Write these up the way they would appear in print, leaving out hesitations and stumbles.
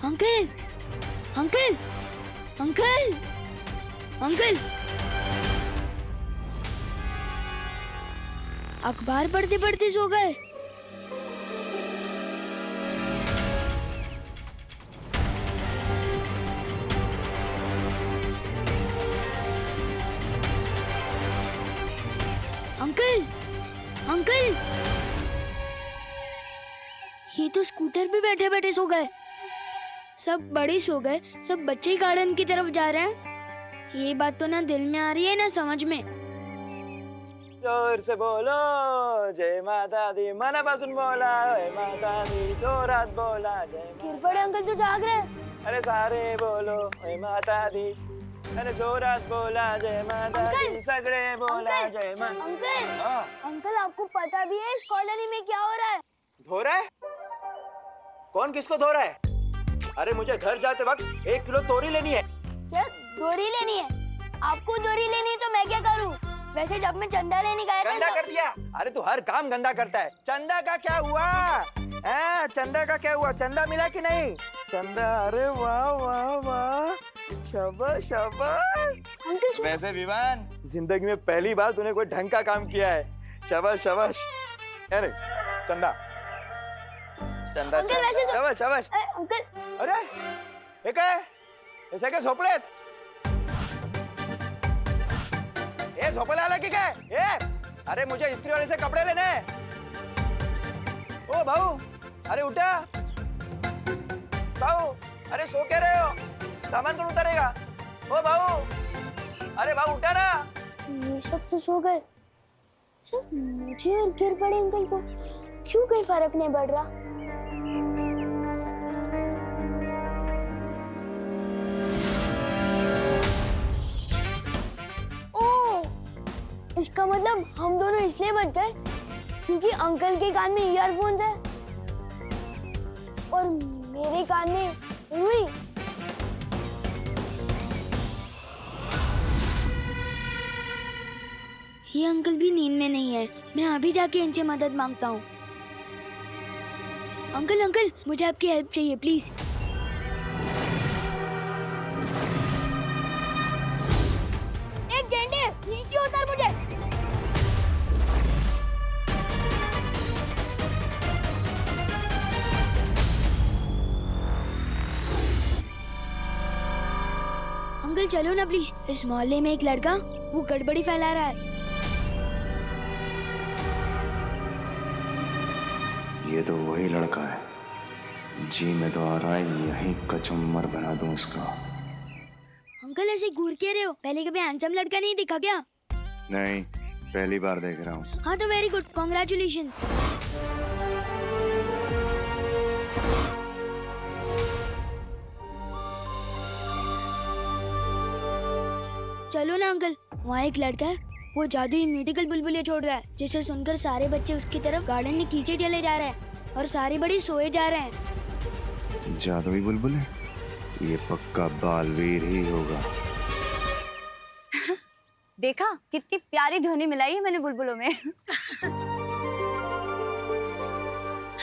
Uncle uncle uncle uncle, अखबार पढ़ते पढ़ते सो गए। अंकल अंकल, ये तो स्कूटर पे बैठे बैठे सो गए। सब बड़े सो गए, सब बच्चे ही गार्डन की तरफ जा रहे हैं। ये बात तो ना दिल में आ रही है ना समझ में। जोर से बोलो जय माता दी, मन बसन बोला जय माता दी, जोरात बोला जय किरपड़े अंकल तो जाग रहे हैं। अरे सारे बोलो जय माता दी, अरे जोरात बोला जय माता दी, सगळे बोला जय माता। अंकल अंकल, आपको पता भी है इस कॉलोनी में क्या हो रहा है? धो रहा है? कौन किसको धो रहा है? अरे मुझे घर जाते वक्त 1 किलो तोरी लेनी है। क्या दोरी लेनी है? आपको दोरी लेनी है तो मैं क्या करूं? वैसे जब मैं चंदा लेने गया था गंदा कर दिया। अरे तू हर काम गंदा करता है। चंदा का क्या हुआ? चंदा का क्या हुआ? चंदा मिला कि नहीं? चंदा, अरे वाह वाह वाह, शाबाश शाबाश। अंकल वैसे विवान, जिंदगी में पहली बार तूने कोई ढंग का काम किया है। शाबाश शाबाश। अरे चंदा चंदा, अंकल वैसे शाबाश शाबाश। अंकल, अरे हे काय? हे सगळे झोपलेत? ए झोपायला आला की काय? अरे मुझे इस्त्री वाले से कपड़े लेने हैं। ओ भाऊ, अरे उठा। भाऊ, अरे सो क्या रहे हो? सामान कौन उतारेगा? ओ भाऊ, अरे भाऊ उठा ना। ये सब तो सो गए। सिर्फ मुझे और किरपड़े अंकल को क्यों कोई फर्क नहीं पड़ रहा? इसका मतलब हम दोनों इसलिए बच गए क्योंकि अंकल के कान में ईयरफोन्स है और मेरे कान में रुई। ये अंकल भी नींद में नहीं है। मैं अभी जाके इनसे मदद मांगता हूँ। अंकल अंकल, मुझे आपकी हेल्प चाहिए प्लीज। एक गेंडे नीचे उतार मुझे। अंकल चलो ना प्लीज। इस मोहल्ले में एक लड़का वो गड़बड़ी फैला रहा है। ये तो वही लड़का है। जी मैं तो आ रहा है, यहीं कचुम्बर बना दूं उसका। अंकल ऐसे घूर के रहे हो? पहले कभी हैंडसम लड़का नहीं दिखा क्या? नहीं, पहली बार देख रहा हूँ। हाँ तो वेरी गुड, कॉन्ग्रेचुलेशंस। चलो ना अंकल, वहाँ एक लड़का है, वो जादुई म्यूजिकल बुलबुले छोड़ रहा है, जिसे सुनकर सारे बच्चे उसकी तरफ गार्डन में खींचे चले जा रहे हैं और सारे बड़े सोए जा रहे हैं। जादुई बुलबुले? ये पक्का बालवीर ही होगा। देखा कितनी प्यारी ध्वनि मिलाई है मैंने बुलबुलों में।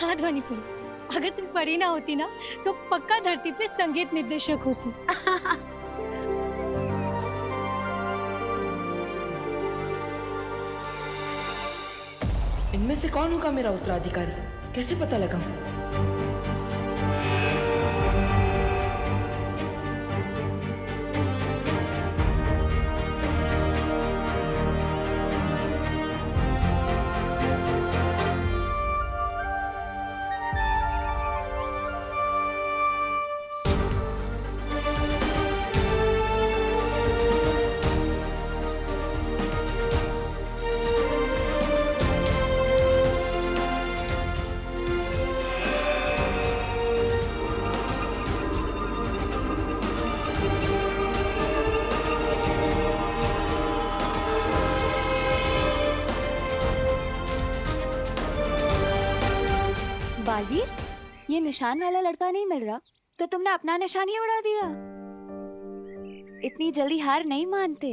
हाँ ध्वनि फुल, अगर तुम पढ़ी ना होती ना तो पक्का धरती पे संगीत निर्देशक होती। इनमें से कौन होगा मेरा उत्तराधिकारी? कैसे पता लगा? बालवीर, ये निशान वाला लड़का नहीं मिल रहा तो तुमने अपना निशान ही उड़ा दिया। इतनी जल्दी हार नहीं मानते।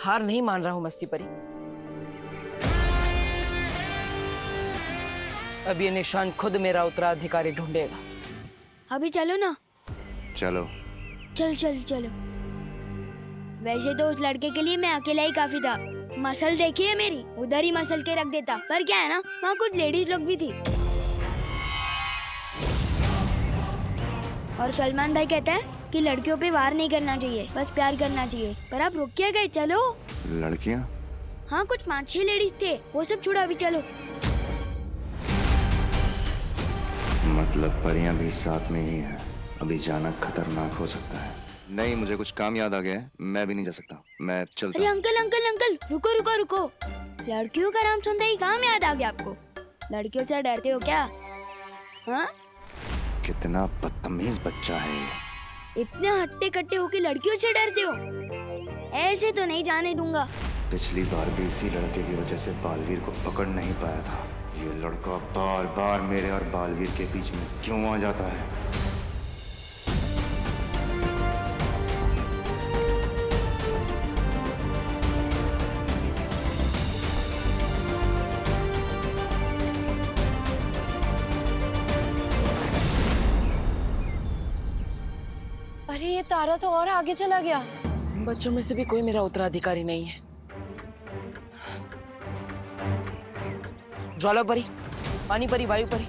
हार नहीं मान रहा हूँ मस्ती परी। अब ये निशान खुद मेरा उत्तराधिकारी ढूंढेगा। अभी चलो ना, चलो। चल चल चलो। वैसे तो उस लड़के के लिए मैं अकेला ही काफी था। मसल देखी है मेरी, उधर ही मसल के रख देता। पर क्या है ना, वहाँ कुछ लेडीज लोग भी थी। और सलमान भाई कहता है कि लड़कियों पे वार नहीं करना चाहिए, बस प्यार करना चाहिए। पर आप रुक क्या गए, चलो। लड़कियां? हाँ, कुछ 5-6 लेडीज थे, वो सब छोड़ो, अभी चलो। मतलब परियां भी साथ में ही हैं। अभी जाना खतरनाक हो सकता है। नहीं, मुझे कुछ काम याद आ गया है, मैं भी नहीं जा सकता, मैं चलता अरे हूँ। अंकल अंकल अंकल, रुको रुको रुको। लड़कियों का नाम सुनते ही काम याद आ गया आपको? लड़कियों से डरते हो क्या? हाँ, कितना बदतमीज बच्चा है ये। इतने हट्टे कट्टे होके लड़कियों से डरते हो? ऐसे तो नहीं जाने दूंगा। पिछली बार भी इसी लड़के की वजह से बालवीर को पकड़ नहीं पाया था। ये लड़का बार बार मेरे और बालवीर के बीच में क्यों आ जाता है? अरे ये तारा तो और आगे चला गया। बच्चों में से भी कोई मेरा उत्तराधिकारी नहीं है। ज्वाला परी, पानी परी, वायु परी,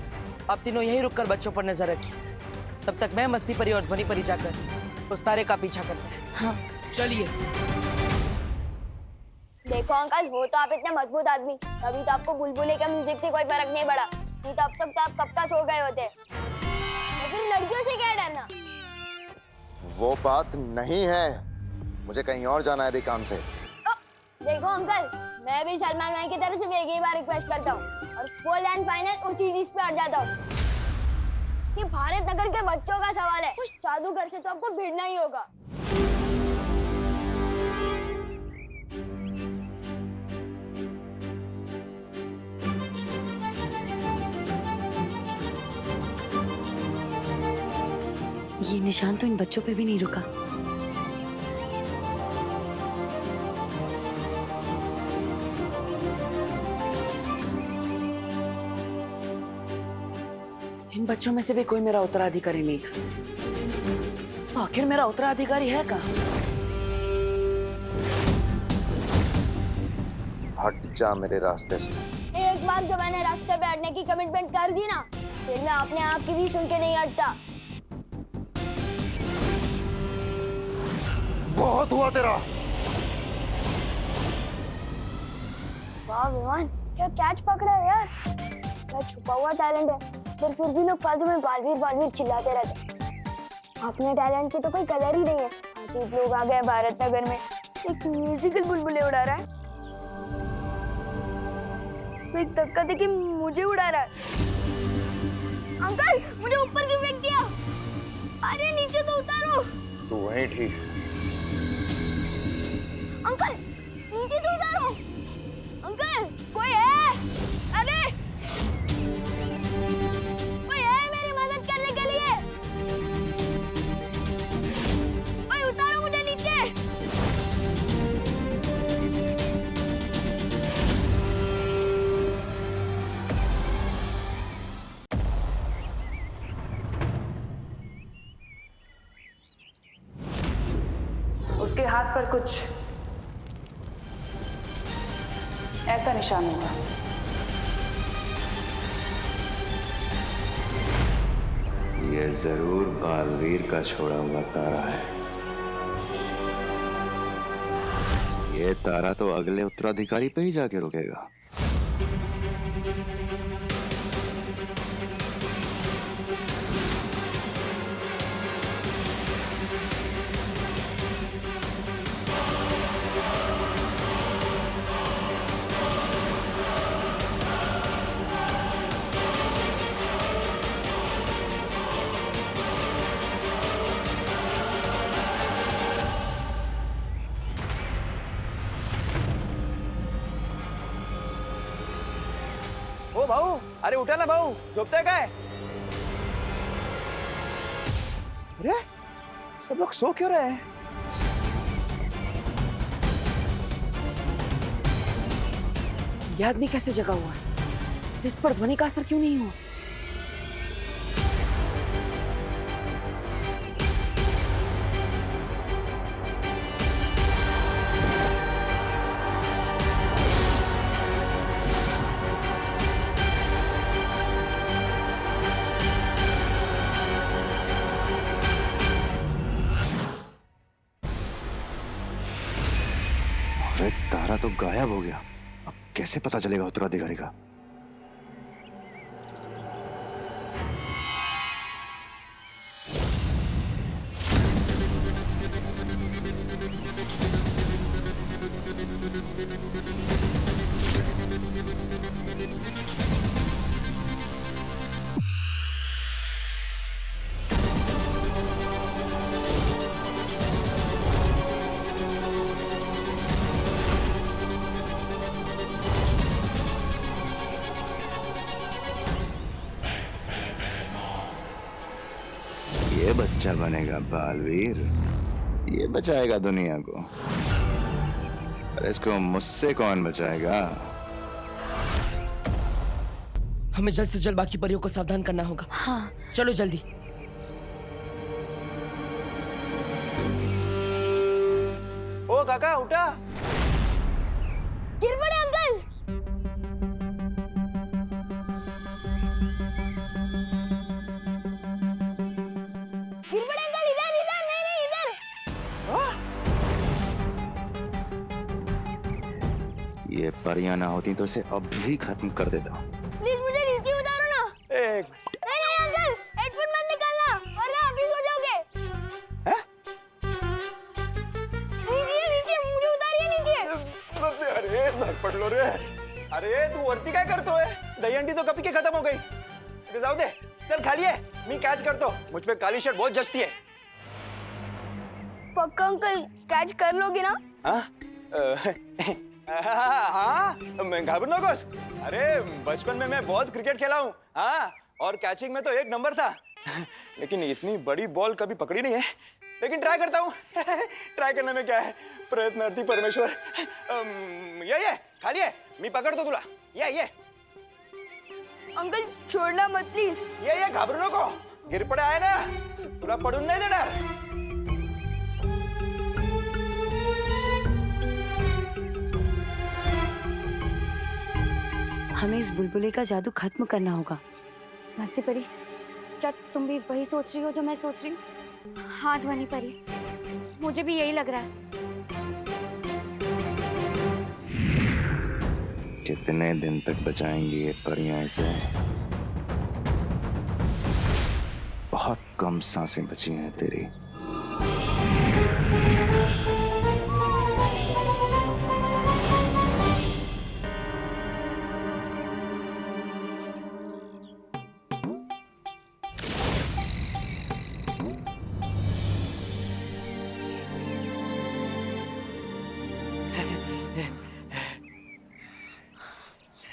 आप तीनों यहीं रुककर बच्चों पर नजर रखिए। तब तक मैं मस्ती परी और ध्वनि परी जाकर उस तारे का पीछा करते हैं। हाँ। चलिए। देखो अंकल, हो तो आप इतने मजबूत आदमी, तभी तो आपको बुलबुले का म्यूजिक से कोई फर्क नहीं पड़ा। नहीं तो अब तक तो आप कब का सो गए होते। लेकिन लड़कियों से क्या डरना? वो बात नहीं है, मुझे कहीं और जाना है अभी काम से। देखो अंकल, मैं भी सलमान भाई की तरफ से एक ही बार रिक्वेस्ट करता हूँ और फुल एंड फाइनल उसी चीज पे अड़ जाता हूँ कि भारत नगर के बच्चों का सवाल है। उस जादूगर से तो आपको भिड़ना ही होगा। ये निशान तो इन बच्चों पे भी नहीं रुका। इन बच्चों में से भी कोई मेरा उत्तराधिकारी नहीं था। आखिर मेरा उत्तराधिकारी है कहाँ? हट जा मेरे रास्ते से। एक बार जब मैंने रास्ते पे अड़ने की कमिटमेंट कर दी ना, फिर मैं अपने आप की भी सुन के नहीं हटता। बहुत हुआ तेरा। वाह विमान, क्या कैच पकड़ा है यार। क्या छुपा हुआ टैलेंट है, पर फिर भी लोग फालतू में बालवीर बालवीर चिल्लाते रहते। अपने टैलेंट की तो कोई कदर ही नहीं है। अजीब लोग आ गए भारत नगर में, एक म्यूजिकल बुलबुले उड़ा रहा है, कोई धक्का देके मुझे उड़ा रहा है। अंकल, मुझे ऊपर क्यों फेंक दिया? अरे नीचे तो उतारो। तू वहीं ठीक। अंकल, नीचे तो उतारो। अंकल, कोई है? अरे कोई है मेरी मदद करने के लिए? कोई उतारो मुझे नीचे। उसके हाथ पर कुछ ऐसा निशान होगा। ये जरूर बालवीर का छोड़ा हुआ तारा है। ये तारा तो अगले उत्तराधिकारी पे ही जाके रुकेगा। ओ भाऊ, अरे उठा ना भाऊ, झोपते काय? अरे सब लोग सो क्यों रहे हैं? यह आदमी कैसे जगा हुआ है? इस पर ध्वनि का असर क्यों नहीं हुआ? अरे तारा तो गायब हो गया, अब कैसे पता चलेगा उत्तराधिकारी का? ये बच्चा बनेगा बालवीर, ये बचाएगा दुनिया को। अरे इसको मुझसे कौन बचाएगा? हमें जल्द से जल्द बाकी परियों को सावधान करना होगा। हाँ। चलो जल्दी। ओ काका उठा। गिर पड़े अंकल। गिर पड़े अंकल, इधर इधर, नहीं नहीं इधर। ये परियां ना होती तो इसे अब भी खत्म कर देता। प्लीज मुझे नीचे उतारो ना। एक नहीं नहीं अंकल, हेडफोन मत निकालना वरना अभी सो जाओगे। हैं? नीचे नीचे, मुझे उतारिए नीचे। अरे धडपड लो रे। अरे तू वरती काय करतोय? दहीहंडी तो कभी के खत्म हो गई। इथे जाऊ दे, चल खाली आहे, मी कॅच करतो। मुझ पे काली शर्ट बहुत जचती है। पक्का अंकल कैच कर लोगे ना? हाँ हाँ, मैं घाबरू नकोस। अरे बचपन में मैं बहुत क्रिकेट खेला हूँ। हाँ, और कैचिंग में तो एक नंबर था। लेकिन इतनी बड़ी बॉल कभी पकड़ी नहीं है। लेकिन ट्राई करता हूँ। ट्राई करने में क्या है, प्रयत्नार्थी परमेश्वर। ये खाली है, मी पकड़तो तुला। ये अंकल छोड़ना मत प्लीज। ये घाबरू नको, गिर पडा आहे ना, तुला पडून नाही देणार। हमें इस बुलबुले का जादू खत्म करना होगा। मस्ती परी, क्या तुम भी वही सोच रही हो जो मैं सोच रही हूँ? हाँ ध्वनि परी, मुझे भी यही लग रहा है। कितने दिन तक बचाएंगी ये परियां इसे? बहुत कम सांसें बची हैं तेरी।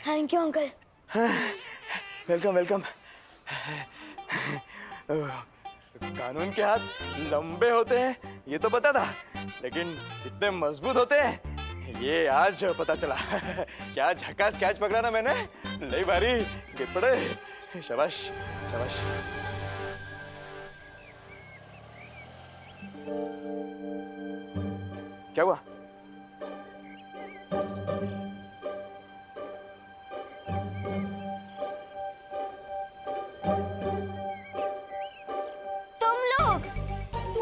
Thank you uncle. Welcome welcome. कानून के हाथ लंबे होते हैं ये तो पता था, लेकिन इतने मजबूत होते हैं ये आज पता चला। क्या झकास कैच पकड़ा ना मैंने, लई भारी। गिर पड़े, शाबाश शाबाश। क्या हुआ?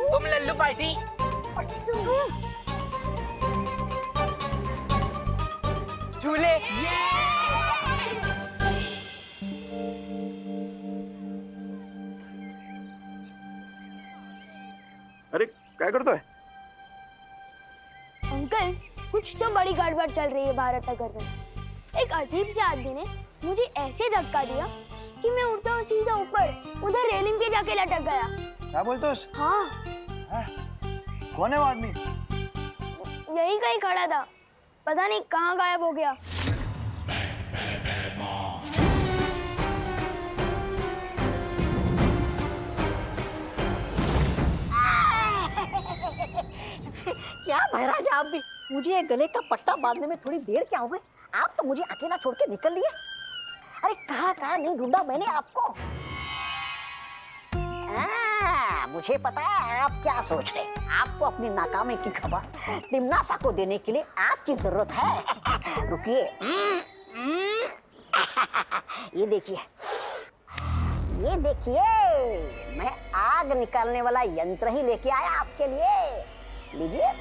तुम लल्लू पार्टी। झूले। अरे क्या करतोय? अंकल कुछ तो बड़ी गड़बड़ चल रही है भारत नगर में। एक अजीब से आदमी ने मुझे ऐसे धक्का दिया कि मैं उड़ता हुआ सीधा ऊपर उधर रेलिंग पे जाके लटक गया। क्या बोलते हो? हाँ, कौन है वो आदमी? यही कहीं खड़ा था, पता नहीं कहाँ गायब हो गया। क्या महाराज आप भी, मुझे गले का पट्टा बांधने में थोड़ी देर क्या हो गई? आप तो मुझे अकेला छोड़ के निकल लिए। अरे कहाँ नहीं ढूंढा मैंने आपको। मुझे पता है आप क्या सोच रहे हैं। आपको अपनी नाकामी की खबर तिमनासा को देने के लिए आपकी जरूरत है। रुकिए, ये देखिए, ये देखिए, मैं आग निकालने वाला यंत्र ही लेके आया आपके लिए। लीजिए।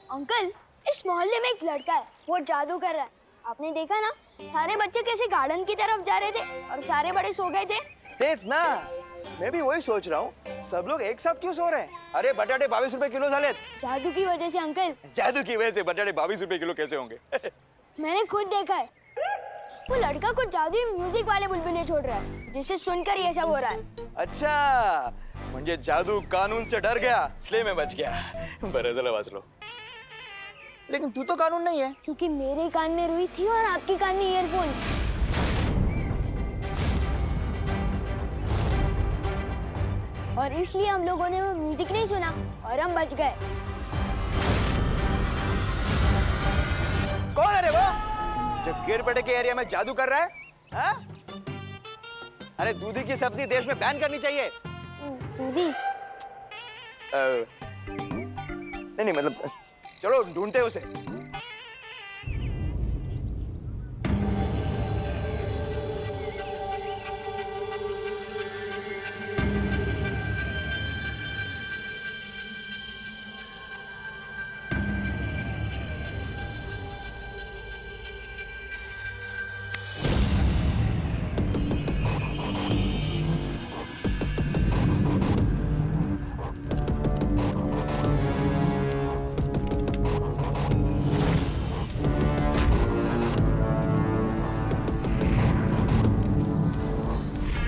अंकल, इस मोहल्ले में एक लड़का है, वो जादू कर रहा है। आपने देखा ना, सारे बच्चे कैसे गार्डन की तरफ जा रहे थे और सारे बड़े सो गए थे। तेज ना, मैं भी वही सोच रहा हूँ, सब लोग एक साथ क्यों सो रहे हैं? अरे बटाटे 22 रुपए किलो झाले। जादू की वजह से अंकल। जादू की वजह से बटाटे 22 रुपए किलो कैसे होंगे? मैंने खुद देखा है, वो लड़का कुछ जादुई म्यूजिक वाले बुलबुले छोड़ रहा है, जिसे सुनकर ये सब हो रहा है। अच्छा, म्हणजे जादू कानून से डर गया, इसलिए मैं बच गया। बरं झालं वाचलो। लेकिन तू तो कानून नहीं है। क्योंकि मेरे कान में रुई थी और आपके कान में ईयरफोन्स। और इसलिए हम लोगों ने वो म्यूजिक नहीं सुना और हम बच गए। कौन है रे वो जो गिरपेटे के एरिया में जादू कर रहा है? हाँ? अरे दूधी की सब्जी देश में बैन करनी चाहिए। दूधी? नहीं मतलब चलो ढूंढते उसे।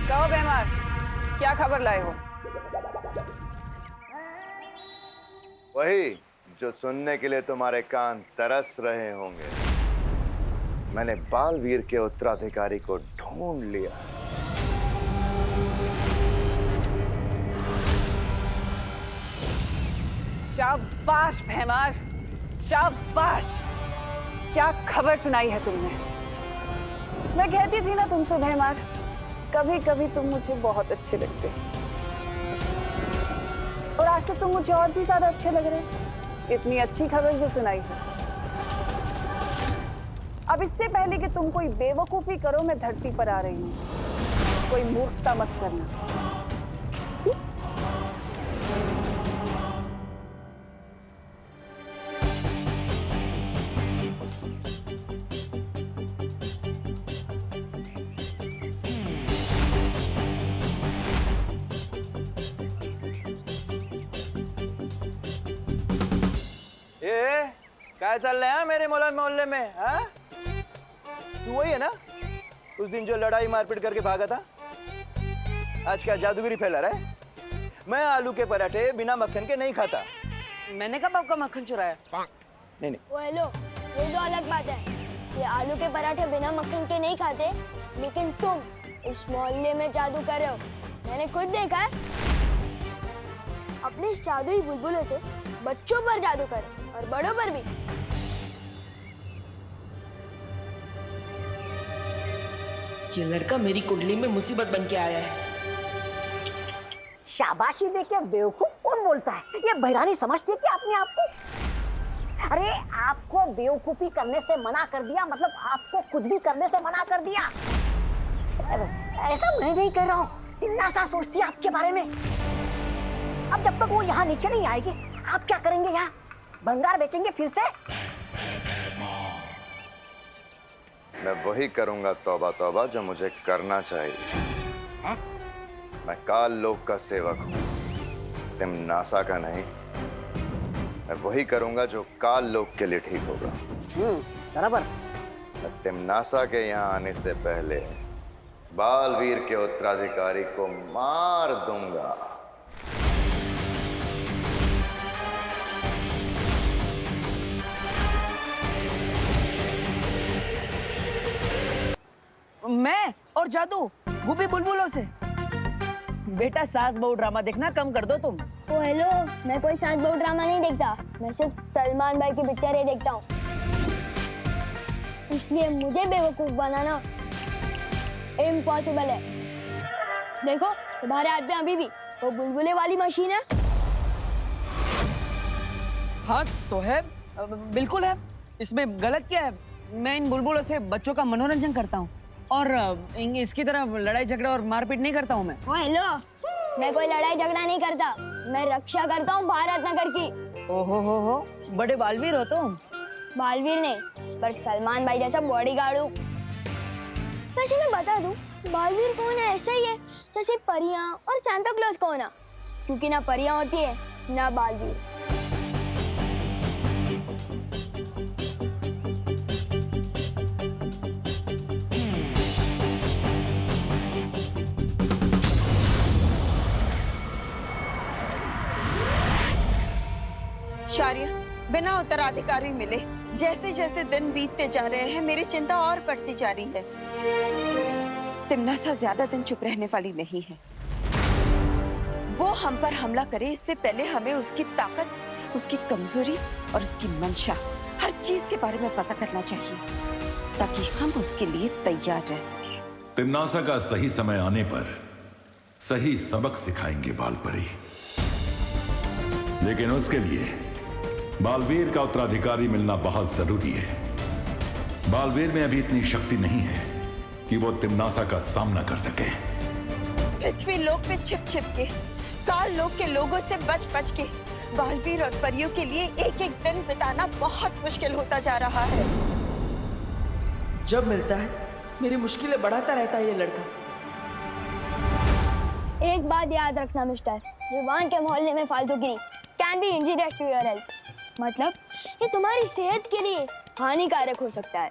कहो बेमार, क्या खबर लाए हो? वही जो सुनने के लिए तुम्हारे कान तरस रहे होंगे। मैंने बालवीर के उत्तराधिकारी को ढूंढ लिया। शाबाश बेमार, शाबाश। क्या खबर सुनाई है तुमने? मैं कहती थी ना तुमसे बेमार, कभी कभी तुम मुझे बहुत अच्छे लगते, और आज तो तुम मुझे और भी ज्यादा अच्छे लग रहे। इतनी अच्छी खबर जो सुनाई है। अब इससे पहले कि तुम कोई बेवकूफी करो, मैं धरती पर आ रही हूँ। कोई मूर्खता मत करना। क्या चल रहा है मेरे मोहल्ले में? हाँ? तू वही है ना उस दिन जो लड़ाई मारपीट करके भागा था? आज क्या जादूगिरी फैला रहा है? मैं आलू के पराठे बिना मक्खन के नहीं खाता। मैंने कब आपका मक्खन चुराया? नहीं नहीं, वो हेलो, ये तो अलग बात है। ये आलू के पराठे बिना मक्खन के नहीं खाते, लेकिन तुम इस मोहल्ले में जादू कर रहे हो, मैंने खुद देखा है। अपने इस जादुई बुलबुलों से बच्चों पर जादू करो और बड़ों पर भी। ये लड़का मेरी कुंडली में मुसीबत बन के आया है। शाबाशी दे के बेवकूफ कौन बोलता है? ये बहरानी समझती है कि अपने आप को। अरे आपको बेवकूफी करने से मना कर दिया, मतलब आपको कुछ भी करने से मना कर दिया। ऐसा मैं नहीं कर रहा हूँ, कितना सा सोचती है आपके बारे में। अब जब तक वो यहाँ नीचे नहीं आएगी, आप क्या करेंगे? यहाँ भंगार बेचेंगे फिर से? मैं वही करूंगा तौबा तौबा जो मुझे करना चाहिए। है? मैं काल लोक का सेवक हूँ, तुम नासा का नहीं। मैं वही करूंगा जो काल लोक के लिए ठीक होगा। बराबर। मैं तिमनासा के यहाँ आने से पहले बालवीर के उत्तराधिकारी को मार दूंगा। मैं और जादू वो भी बुलबुलों से। बेटा सास बहू ड्रामा देखना कम कर दो तुम। ओ हेलो, मैं कोई सास बहू ड्रामा नहीं देखता, मैं सिर्फ सलमान भाई की पिक्चरें देखता हूँ। इसलिए मुझे बेवकूफ बनाना इम्पॉसिबल है। देखो तुम्हारे हाथ में अभी भी वो बुलबुले वाली मशीन है। हाँ तो है, बिल्कुल है। इसमें गलत क्या है? मैं इन बुलबुलों से बच्चों का मनोरंजन करता हूँ और इसकी तरह लड़ाई झगड़ा और मारपीट नहीं करता हूँ मैं। ओ हेलो, मैं कोई लड़ाई झगड़ा नहीं करता, मैं रक्षा करता हूँ भारत नगर की। ओहो हो, बड़े बालवीर हो तुम। बालवीर नहीं, पर सलमान भाई जैसा बॉडीगार्ड हूँ। वैसे मैं बता दूं, बालवीर कौन है ऐसा ही है जैसे परियां और सांता क्लॉज कौन है, क्योंकि ना परियां होती है ना बालवीर। शारिया, बिना उत्तराधिकारी मिले जैसे जैसे दिन बीतते जा रहे हैं मेरी चिंता और बढ़ती जा रही है। तिमनासा ज्यादा दिन चुप रहने वाली नहीं है। वो हम पर हमला करे इससे पहले हमें उसकी ताकत, उसकी कमजोरी और उसकी मंशा, हर चीज के बारे में पता करना चाहिए ताकि हम उसके लिए तैयार रह सके। तिमनासा का सही समय आने पर सही सबक सिखाएंगे बालपरी, लेकिन उसके लिए बालवीर का उत्तराधिकारी मिलना बहुत जरूरी है। बालवीर में अभी इतनी शक्ति नहीं है कि वो तिमनासा का सामना कर सके। पृथ्वी लोक पे छिप छिप के, काल लोक के लोगों से बच बच के बालवीर और परियों के लिए एक एक दिन बिताना बहुत मुश्किल होता जा रहा है। जब मिलता है मेरी मुश्किलें बढ़ाता रहता है ये लड़का। एक बात याद रखना मिस्टर, रिवान के मोहल्ले में फालतूगिरी can be injurious to your health. मतलब ये तुम्हारी सेहत के लिए हानिकारक हो सकता है।